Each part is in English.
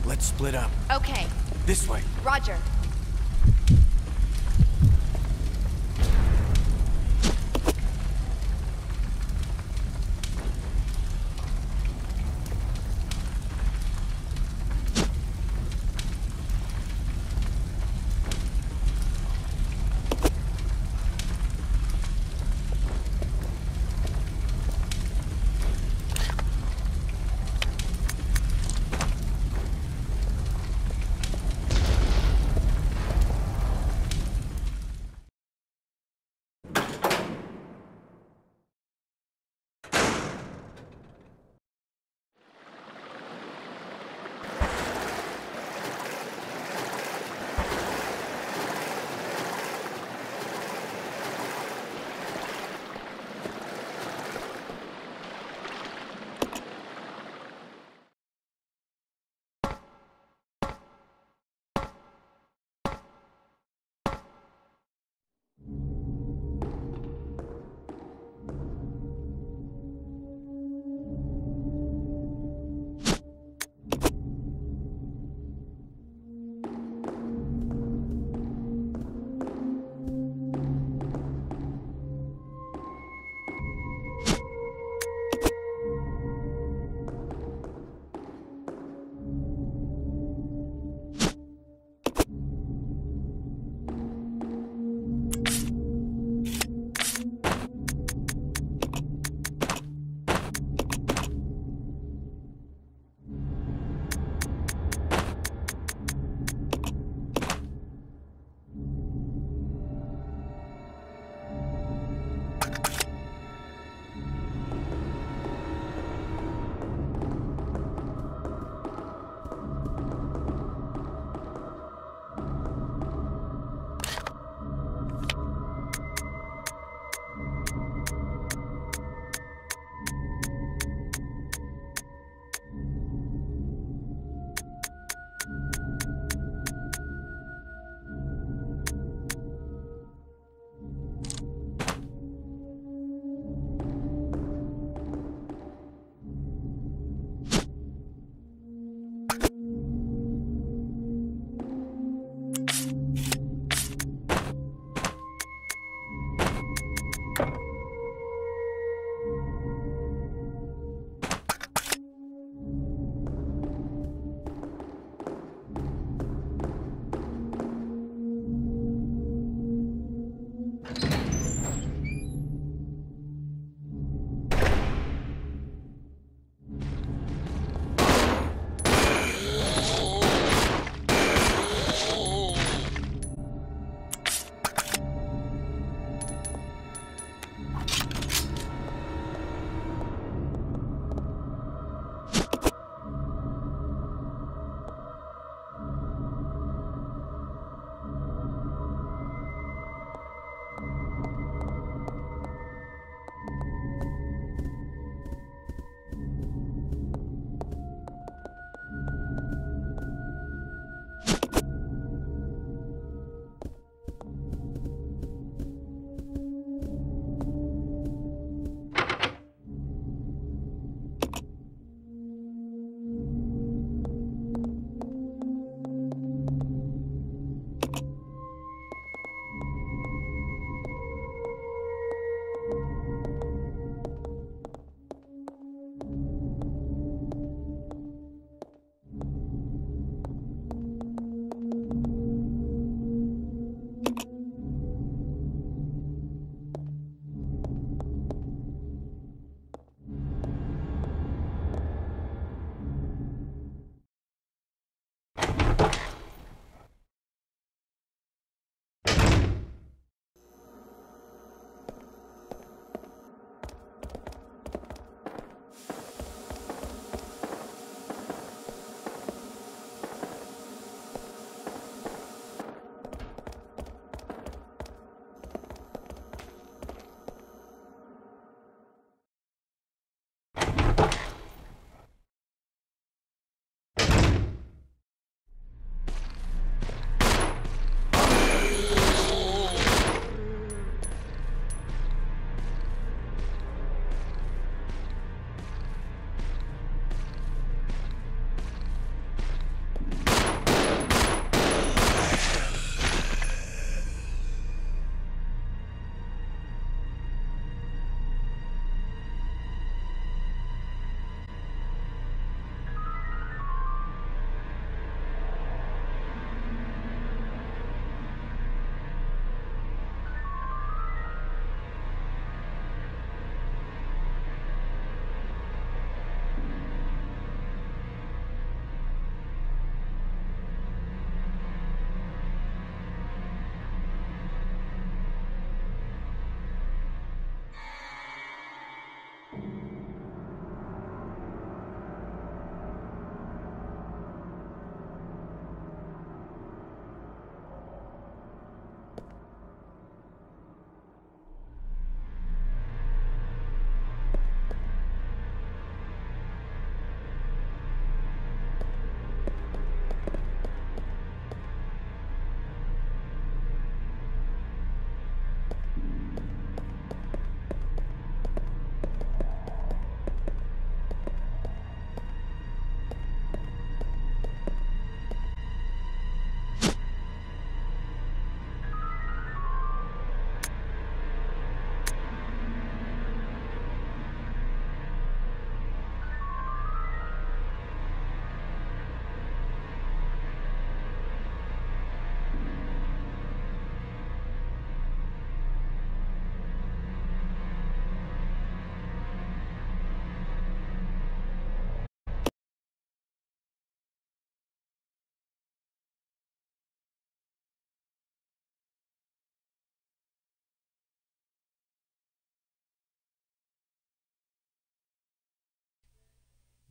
Let's split up. Okay. This way. Roger.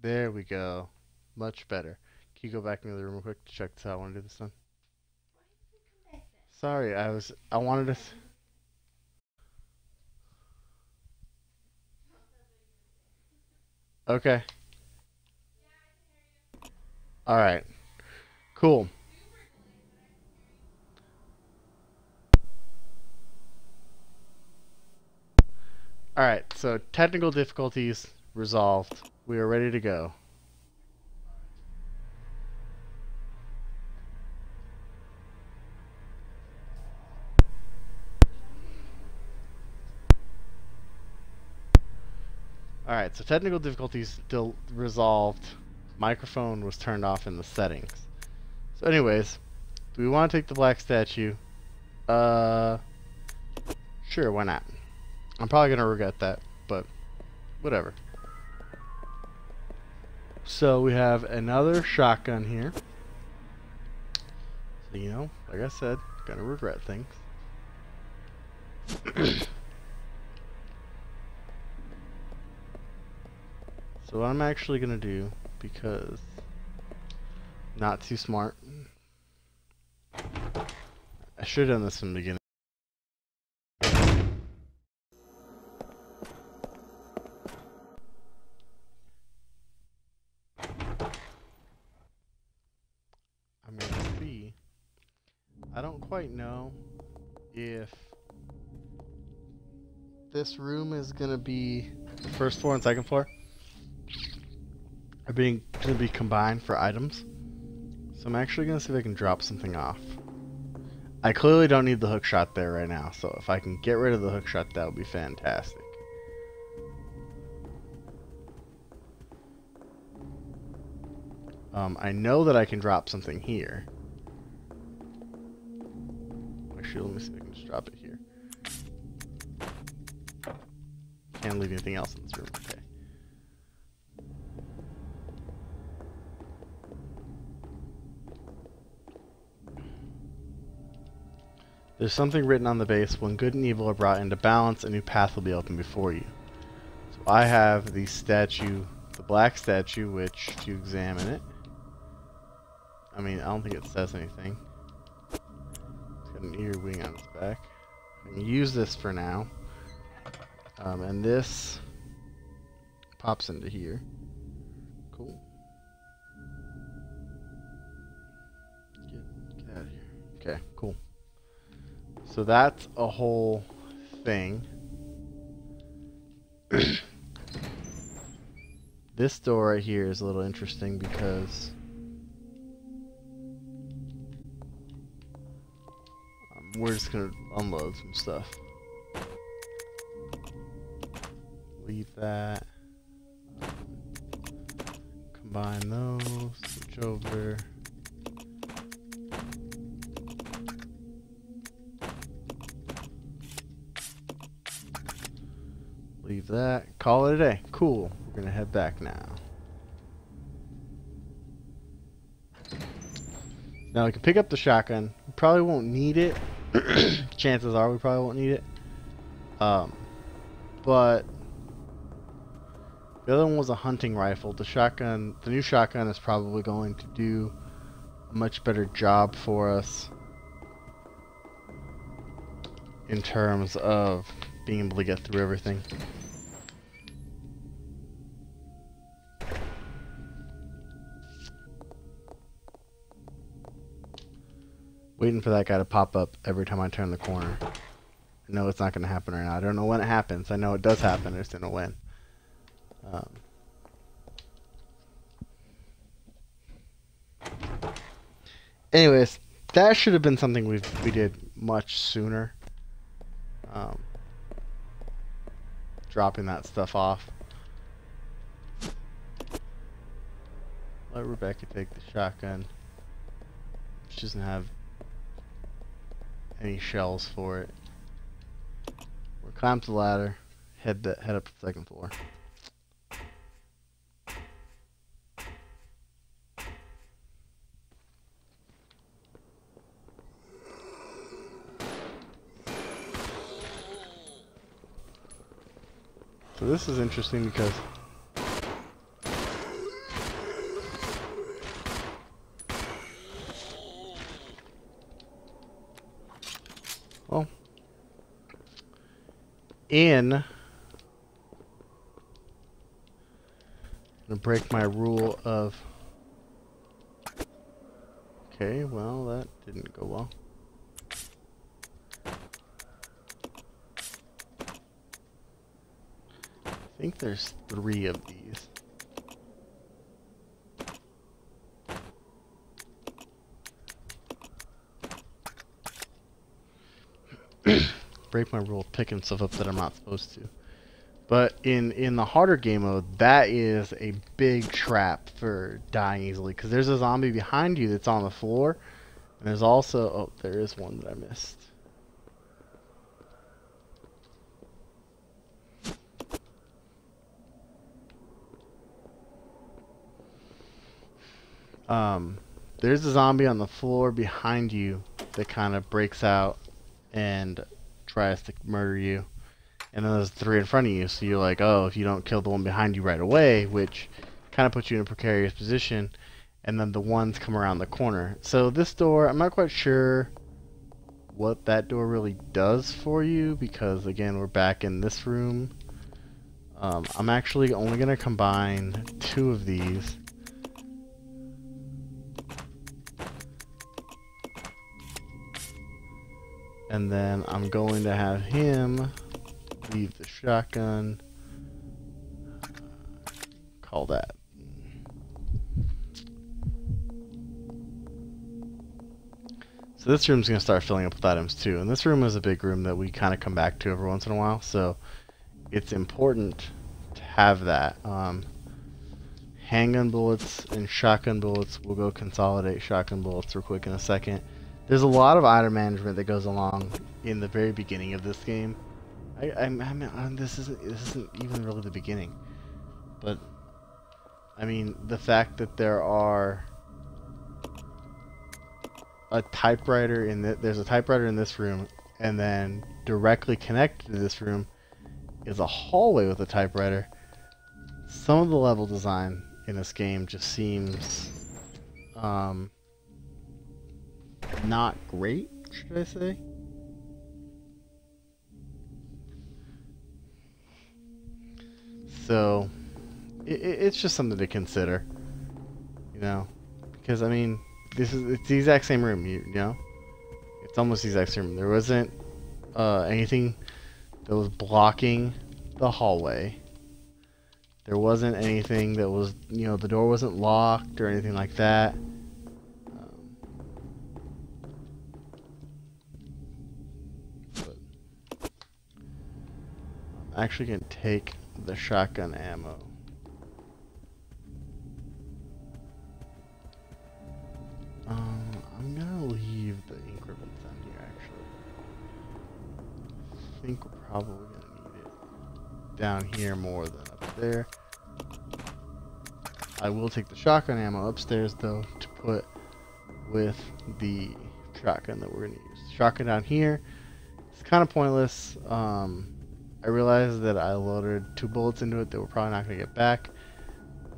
There we go. Much better. Can you go back into the room real quick to check this out? I want to do this one. Sorry, I wanted to. Okay. All right. Cool. All right. So technical difficulties resolved. We are ready to go. Alright, so technical difficulties still resolved. Microphone was turned off in the settings. So anyways, do we want to take the black statue? Sure, why not? I'm probably going to regret that, but whatever. So we have another shotgun here. So, you know, like I said, gonna regret things. So what I'm actually gonna do, because not too smart, I should have done this from the beginning. I'm gonna see. I don't quite know if this room is gonna be the first floor and second floor are gonna be combined for items. So I'm actually gonna see if I can drop something off. I clearly don't need the hook shot there right now, so if I can get rid of the hook shot, that would be fantastic. I know that I can drop something here. Actually, let me see if I can just drop it here. Can't leave anything else in this room. Okay. There's something written on the base. When good and evil are brought into balance, a new path will be opened before you. So I have the statue, the black statue, which, if you examine it, I mean, I don't think it says anything. It's got an earwing on its back. I can use this for now. And this pops into here. Cool. Get out of here. Okay, cool. So that's a whole thing. This door right here is a little interesting because we're just gonna unload some stuff. Leave that. Combine those. Switch over. Leave that. Call it a day. Cool. We're gonna head back now. Now we can pick up the shotgun. We probably won't need it. Chances are we probably won't need it. But the other one was a hunting rifle. The shotgun, the new shotgun is probably going to do a much better job for us in terms of being able to get through everything. Waiting for that guy to pop up every time I turn the corner. I know it's not going to happen right now. I don't know when it happens. I know it does happen. I just don't know when. Anyways, that should have been something we did much sooner. Dropping that stuff off. Let Rebecca take the shotgun. She doesn't have any shells for it. We'll climb the ladder, head up to the second floor. So this is interesting because Well, I'm gonna break my rule of... Okay, well, that didn't go well. I think there's 3 of these. Break my rule of picking stuff up that I'm not supposed to. But in the harder game mode, that is a big trap for dying easily. Because there's a zombie behind you that's on the floor. And there's also... Oh, there is one that I missed. There's a zombie on the floor behind you that kind of breaks out and tries to murder you. And then there's 3 in front of you, so you're like, oh, if you don't kill the one behind you right away, which kind of puts you in a precarious position, and then the ones come around the corner. So this door, I'm not quite sure what that door really does for you, because again, we're back in this room. I'm actually only going to combine 2 of these. And then I'm going to have him leave the shotgun. Call that. So this room's going to start filling up with items too. And this room is a big room that we kind of come back to every once in a while. So it's important to have that. Handgun bullets and shotgun bullets. We'll go consolidate shotgun bullets real quick in a second. There's a lot of item management that goes along in the very beginning of this game. I mean, this isn't even really the beginning, but I mean the fact that there are a typewriter there's a typewriter in this room, and then directly connected to this room is a hallway with a typewriter. Some of the level design in this game just seems not great, should I say? So it's just something to consider, you know, because I mean, it's the exact same room, you know, it's almost the exact same room. There wasn't anything that was blocking the hallway. There wasn't anything that was, you know, the door wasn't locked or anything like that. I'm actually going to take the shotgun ammo. I'm going to leave the ink ribbons down here, actually. I think we're probably going to need it down here more than up there. I will take the shotgun ammo upstairs, though, to put with the shotgun that we're going to use. Shotgun down here. It's kind of pointless. I realized that I loaded 2 bullets into it that we're probably not going to get back.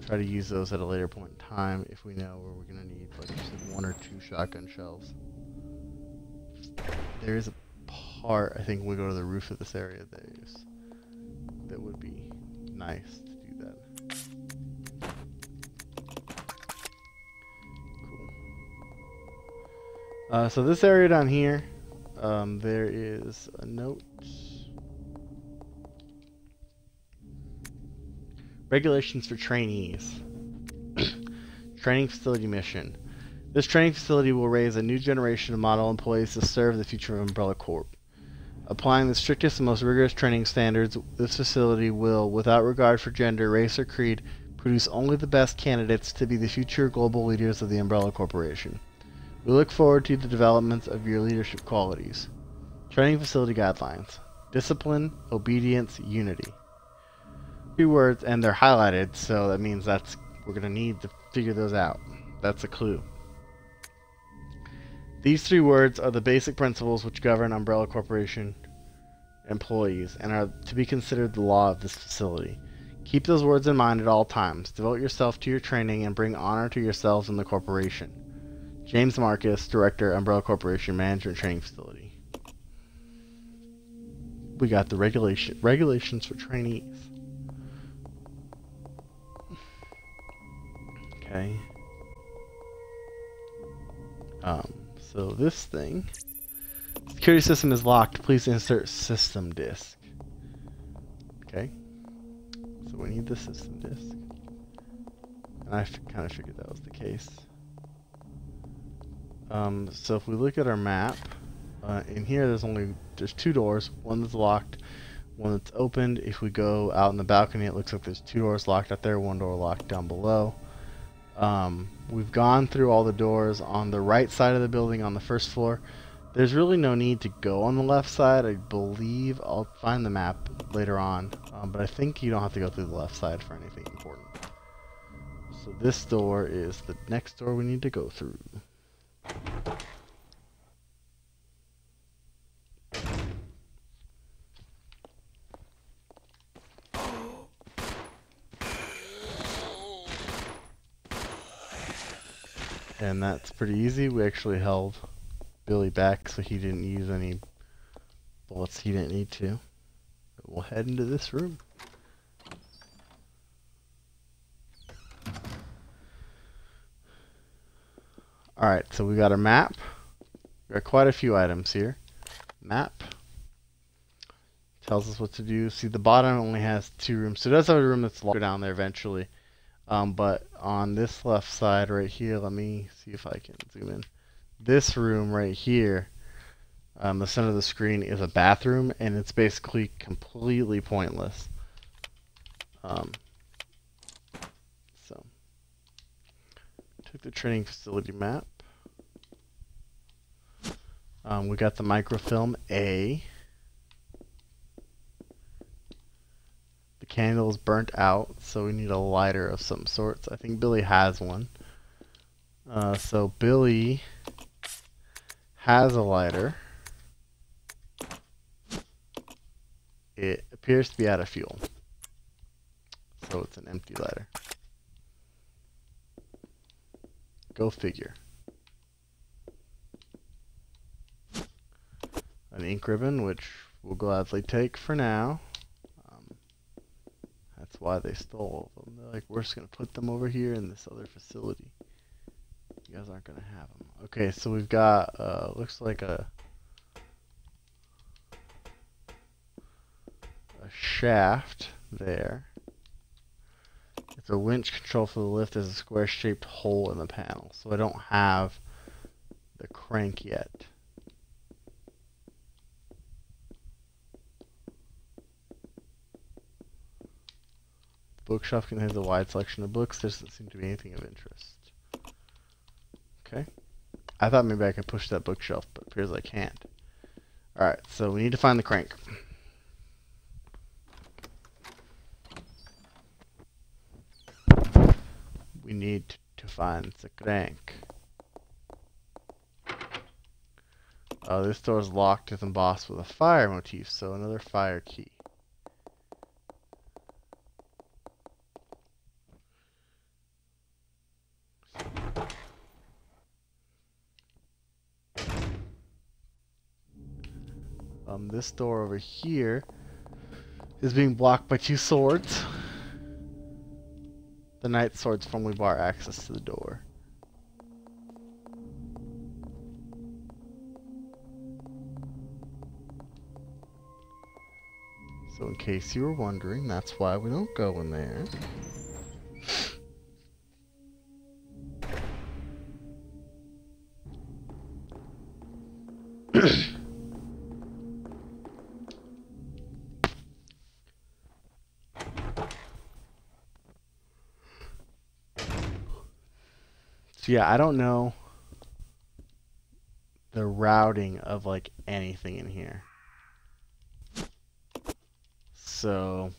Try to use those at a later point in time if we know where we're going to need, like, just 1 or 2 shotgun shells. There is a part, I think, when we go to the roof of this area, that would be nice to do that. Cool. So this area down here, there is a note. Regulations for trainees. Training facility mission. This training facility will raise a new generation of model employees to serve the future of Umbrella Corp. Applying the strictest and most rigorous training standards, this facility will, without regard for gender, race, or creed, produce only the best candidates to be the future global leaders of the Umbrella Corporation. We look forward to the development of your leadership qualities. Training facility guidelines. Discipline, obedience, unity. 3 words, and they're highlighted, so that means we're going to need to figure those out. That's a clue. These 3 words are the basic principles which govern Umbrella Corporation employees and are to be considered the law of this facility. Keep those words in mind at all times. Devote yourself to your training and bring honor to yourselves and the corporation. James Marcus, Director, Umbrella Corporation Management Training Facility. we got the regulations for trainees. Okay. So this thing, security system is locked. Please insert system disk. Okay. So we need the system disk, and I kind of figured that was the case. So if we look at our map, in here there's two doors. One that's locked, one that's opened. If we go out in the balcony, it looks like there's two doors locked out there, one door locked down below. We've gone through all the doors on the right side of the building on the first floor. There's really no need to go on the left side. I believe I'll find the map later on, but I think you don't have to go through the left side for anything important. So this door is the next door we need to go through. And that's pretty easy. We actually held Billy back so he didn't use any bullets he didn't need to. But we'll head into this room. Alright, so we got a map. We got quite a few items here. Map tells us what to do. See, the bottom only has 2 rooms. So it does have a room that's locked down there eventually. But on this left side right here, let me see if I can zoom in. This room right here, the center of the screen, is a bathroom, and it's basically completely pointless. So, took the training facility map. We got the microfilm A. Candle is burnt out, so we need a lighter of some sorts. I think Billy has one. So Billy has a lighter. It appears to be out of fuel, so it's an empty lighter. Go figure. An ink ribbon, which we'll gladly take for now. That's why they stole them. They're like, we're just going to put them over here in this other facility. You guys aren't going to have them. Okay, so we've got, looks like a shaft there. It's a winch control for the lift. There's a square-shaped hole in the panel. So I don't have the crank yet. Bookshelf contains a wide selection of books. There doesn't seem to be anything of interest. Okay. I thought maybe I could push that bookshelf, but it appears I can't. Alright, so we need to find the crank. We need to find the crank. This door is locked with embossed with a fire motif, so another fire key. This door over here is being blocked by 2 swords. The knight swords firmly bar access to the door. So in case you were wondering, that's why we don't go in there. So yeah, I don't know the routing of like anything in here. So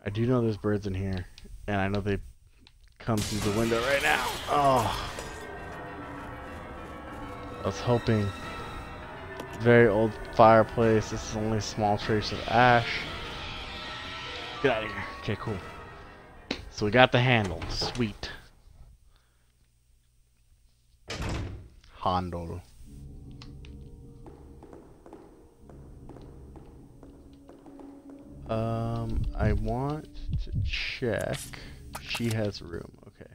I do know there's birds in here, and I know they come through the window right now. Oh, I was hoping. Very old fireplace. This is only a small trace of ash. Get out of here. Okay, cool. So we got the handle. Sweet. Handle. I want to check. She has room. Okay.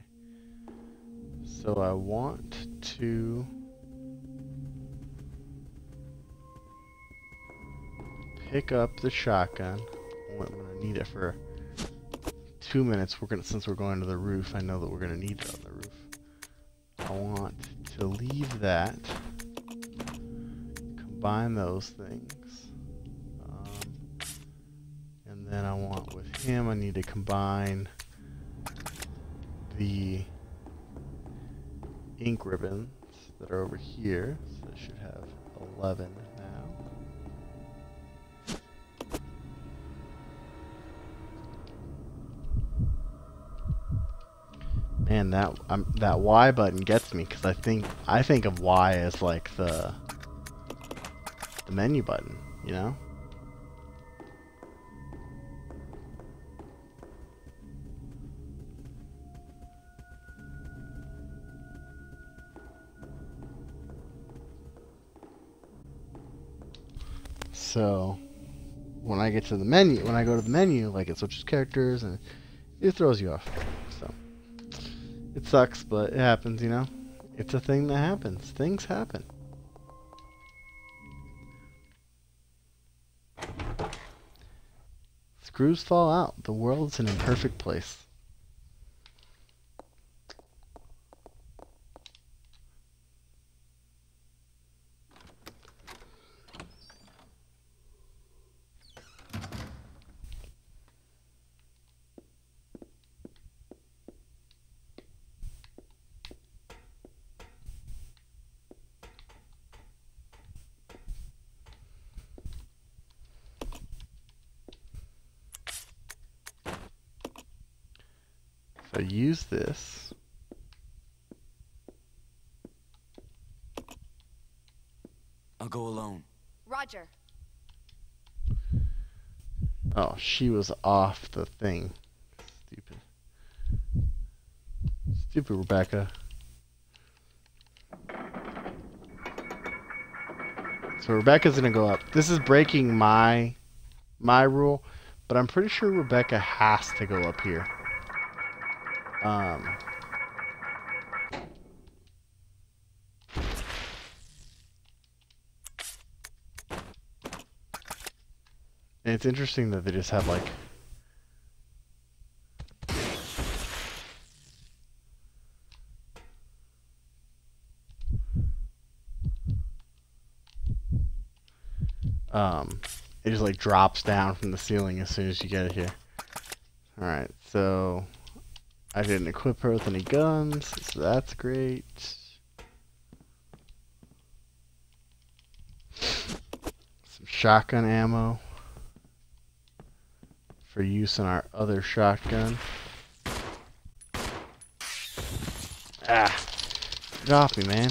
So I want to pick up the shotgun. I'm gonna need it for 2 minutes. Since we're going to the roof, I know that we're gonna need it on the roof. I want to leave that. Combine those things. And then I want with him, I need to combine the ink ribbons that are over here. So I should have 11 now. Man, that Y button gets me because I think of Y as like the menu button, you know? So when I get to the menu, when I go to the menu, like it switches characters and it throws you off. So it sucks, but it happens, you know? It's a thing that happens. Things happen. Screws fall out. The world's an imperfect place. So use this. I'll go alone. Roger. Oh, she was off the thing. Stupid. Stupid Rebecca. So Rebecca's gonna go up. This is breaking my rule, but I'm pretty sure Rebecca has to go up here. And it's interesting that they just have like it just like drops down from the ceiling as soon as you get it here. Alright, so I didn't equip her with any guns, so that's great. Some shotgun ammo for use in our other shotgun. Ah! Get off me, man.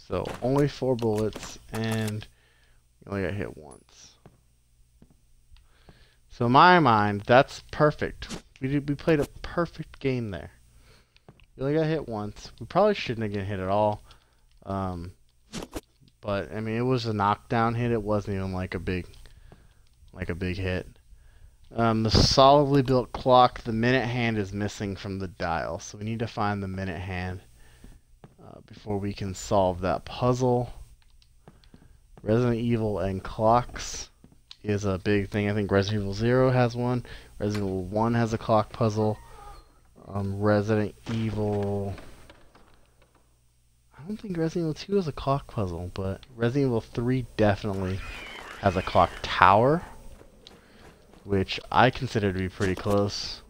So only 4 bullets, and you only got hit once. So in my mind, that's perfect. We played a perfect game there. You only got hit once. We probably shouldn't have get hit at all. But I mean, it was a knockdown hit. It wasn't even like a big hit. The solidly built clock, the minute hand is missing from the dial, so we need to find the minute hand before we can solve that puzzle. Resident Evil and clocks is a big thing. I think Resident Evil 0 has one. Resident Evil 1 has a clock puzzle. Resident Evil... I don't think Resident Evil 2 has a clock puzzle, but Resident Evil 3 definitely has a clock tower, which I consider to be pretty close.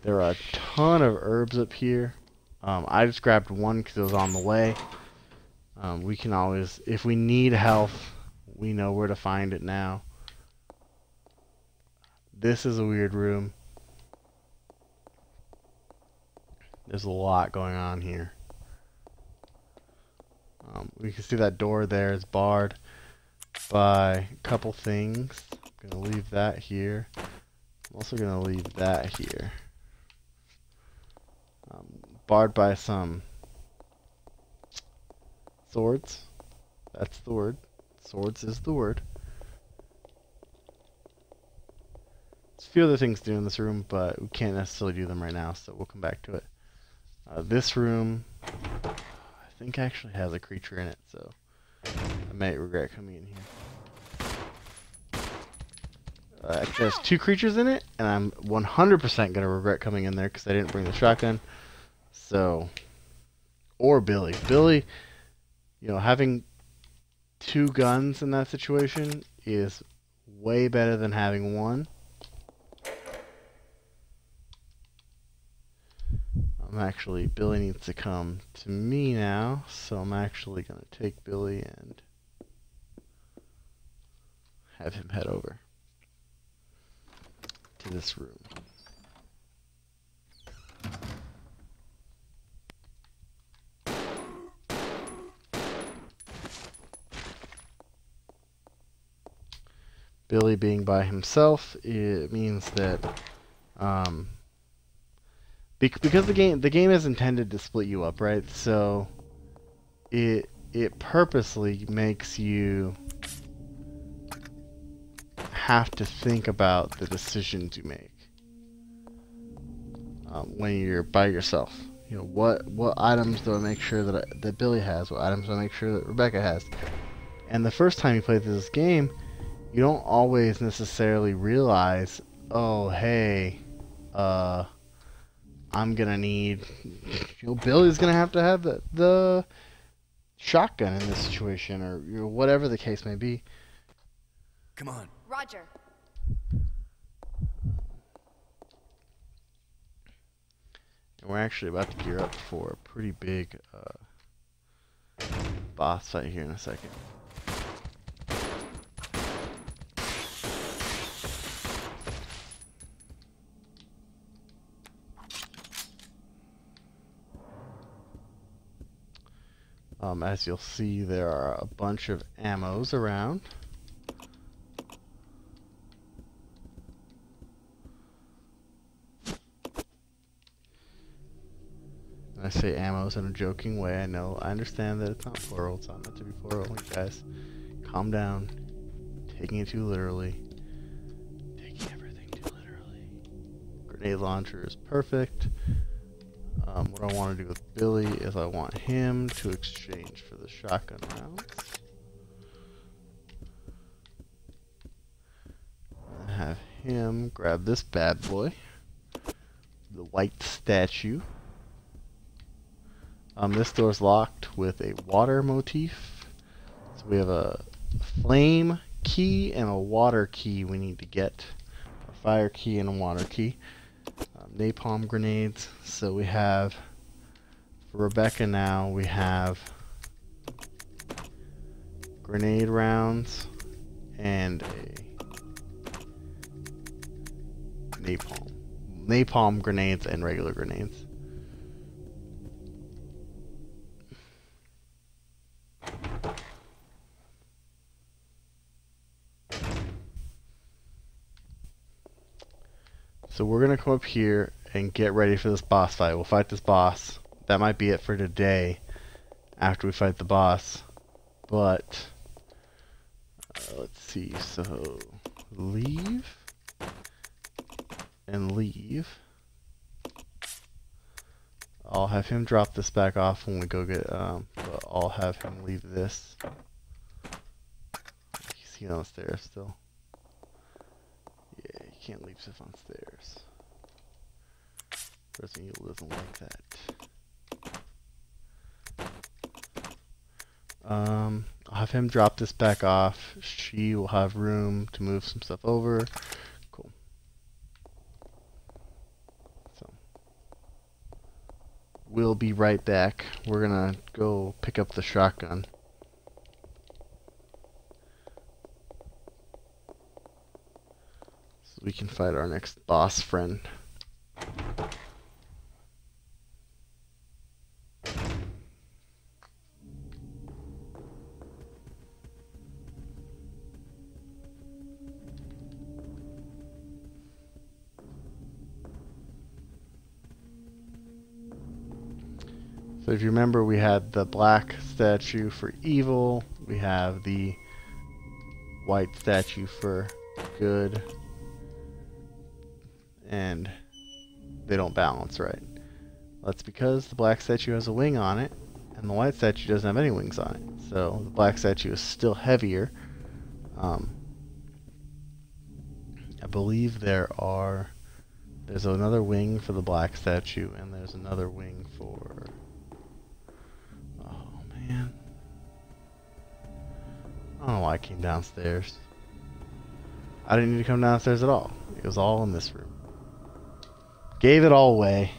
There are a ton of herbs up here. I just grabbed one because it was on the way. We can always, if we need health, we know where to find it now. This is a weird room. There's a lot going on here. We can see that door there is barred. buy a couple things. I'm gonna leave that here. I'm also gonna leave that here. Barred by some swords. That's the word. Swords is the word. There's a few other things to do in this room, but we can't necessarily do them right now, so we'll come back to it. This room, I think actually has a creature in it, so I might regret coming in here. Actually has 2 creatures in it, and I'm 100% going to regret coming in there because I didn't bring the shotgun. So, or Billy. Billy, you know, having 2 guns in that situation is way better than having 1. Billy needs to come to me now, so I'm actually going to take Billy and have him head over to this room. Billy being by himself, it means that because the game is intended to split you up, right? So it purposely makes you have to think about the decisions you make when you're by yourself. You know, what items do I make sure that Billy has? What items do I make sure that Rebecca has? And the first time you play through this game, you don't always necessarily realize, oh, hey, I'm gonna need, you know, Billy's gonna have to have the shotgun in this situation, or you know, whatever the case may be. Come on. Roger. And we're actually about to gear up for a pretty big boss fight here in a second. As you'll see, there are a bunch of ammos around. And I say ammos in a joking way. I understand that it's not plural. It's not meant to be plural. You guys, calm down. Taking it too literally. Taking everything too literally. Grenade launcher is perfect. What I want to do with Billy is I want him to exchange for the shotgun rounds. And have him grab this bad boy, the white statue. This door's locked with a water motif. So we have a flame key and a water key we need to get. A fire key and a water key. Napalm grenades. So we have, for Rebecca now, we have grenade rounds and a napalm. Napalm grenades and regular grenades. So we're going to come up here and get ready for this boss fight. We'll fight this boss. That might be it for today after we fight the boss. But, let's see. So, leave and leave. I'll have him drop this back off when we go get, but I'll have him leave this. He's on the stairs still. Yeah, you can't leave stuff on stairs. Resident Evil doesn't like that. I'll have him drop this back off. She will have room to move some stuff over. Cool. So, we'll be right back. We're gonna go pick up the shotgun. So we can fight our next boss friend. So if you remember, we had the black statue for evil. We have the white statue for good. And they don't balance right. That's because the black statue has a wing on it, and the white statue doesn't have any wings on it. So the black statue is still heavier. I believe there's another wing for the black statue, and there's another wing for... Oh, man. I don't know why I came downstairs. I didn't need to come downstairs at all. It was all in this room. Gave it all away.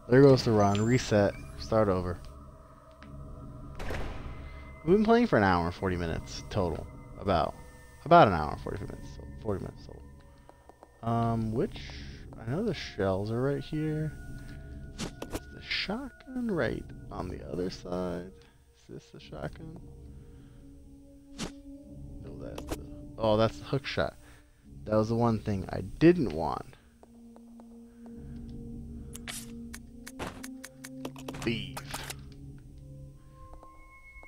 There goes the run. Reset. Start over. We've been playing for an hour and 40 minutes total. About an hour and 40 minutes. 40 minutes total. Which I know the shells are right here. Is the shotgun right on the other side? Is this the shotgun? No, that's the hook shot. That was the one thing I didn't want. Leave.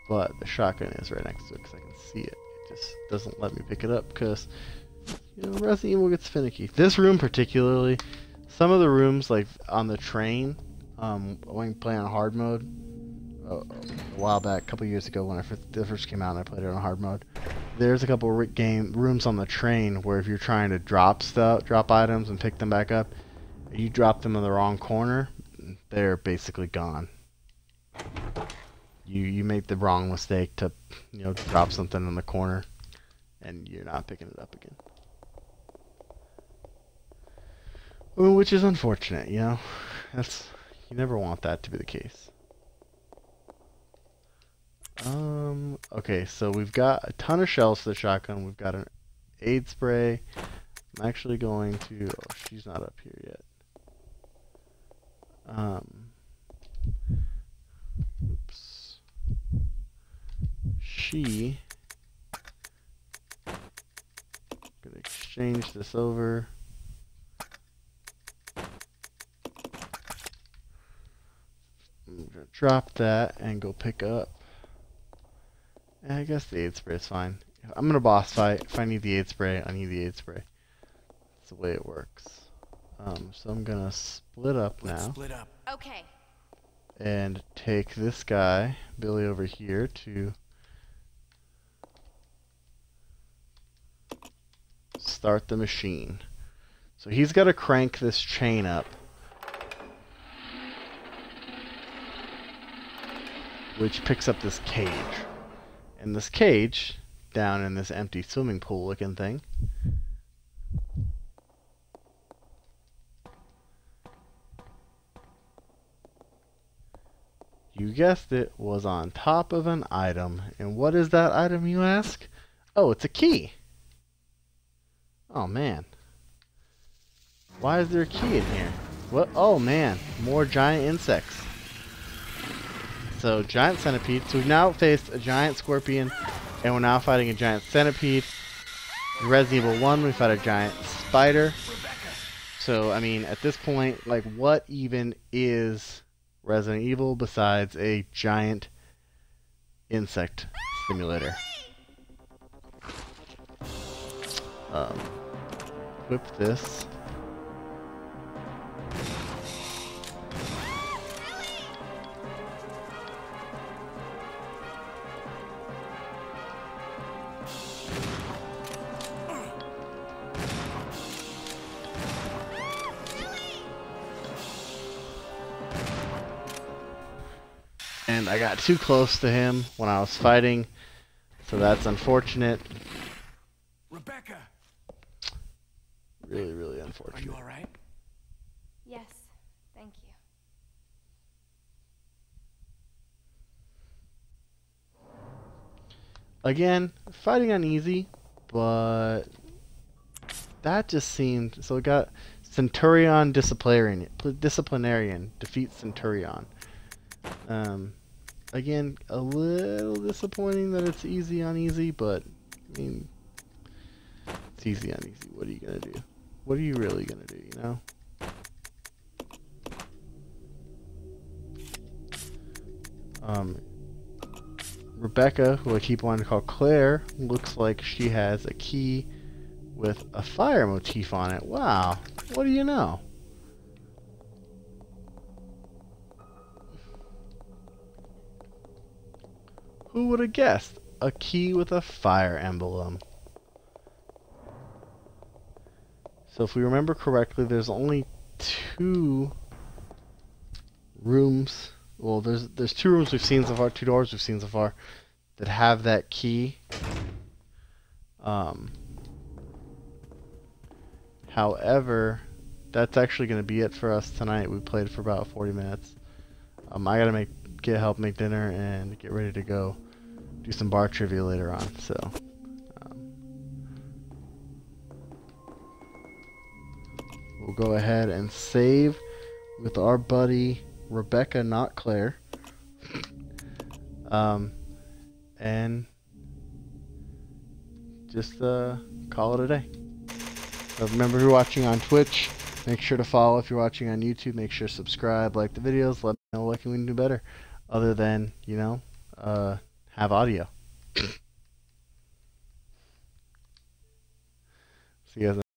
But the shotgun is right next to it because I can see it. It just doesn't let me pick it up because, you know, Resident Evil gets finicky. This room particularly, some of the rooms like on the train, when playing on hard mode, a while back, a couple years ago when it first came out and I played it on hard mode, there's a couple rooms on the train where if you're trying to drop items and pick them back up, you drop them in the wrong corner, they're basically gone. You make the wrong mistake to, you know, drop something in the corner, and you're not picking it up again. Well, which is unfortunate, you know. You never want that to be the case. Okay, so we've got a ton of shells for the shotgun. We've got an aid spray. I'm actually going to... Oh, she's not up here yet. Oops. She... Gonna exchange this over. I'm gonna drop that and go pick up. I guess the aid spray is fine. I'm gonna boss fight. If I need the aid spray, I need the aid spray. That's the way it works. So I'm gonna split up now. Split up. Okay. And take this guy, Billy, over here to start the machine. So he's got to crank this chain up, which picks up this cage. And this cage, down in this empty swimming pool looking thing, you guessed it, was on top of an item. And what is that item, you ask? Oh, it's a key. Oh, man. Why is there a key in here? What? Oh, man. More giant insects. So, giant centipede. So, we've now faced a giant scorpion, and we're now fighting a giant centipede. In Resident Evil 1, we fought a giant spider. So, I mean, at this point, like, what even is Resident Evil besides a giant insect simulator? Equip this. And I got too close to him when I was fighting, so that's unfortunate. Rebecca! Really, really unfortunate. Are you alright? Yes, thank you. Again, fighting on easy, but that just seemed... So we got Centurion Disciplinarian defeats Centurion. Again, a little disappointing that it's easy on easy, but I mean, it's easy on easy. What are you gonna do? What are you really gonna do, you know? Rebecca, who I keep wanting to call Claire, looks like she has a key with a fire motif on it. Wow, what do you know? Who would have guessed? A key with a fire emblem. So if we remember correctly, there's only 2 rooms. Well, there's 2 rooms we've seen so far, 2 doors we've seen so far that have that key. However, that's actually going to be it for us tonight. We played for about 40 minutes. I gotta get help make dinner and get ready to go do some bar trivia later on. So, we'll go ahead and save with our buddy Rebecca, not Claire. And just call it a day. Remember, if you're watching on Twitch, make sure to follow. If you're watching on YouTube, make sure to subscribe, like the videos, let me know what can we do better, other than, you know, have audio. See you guys.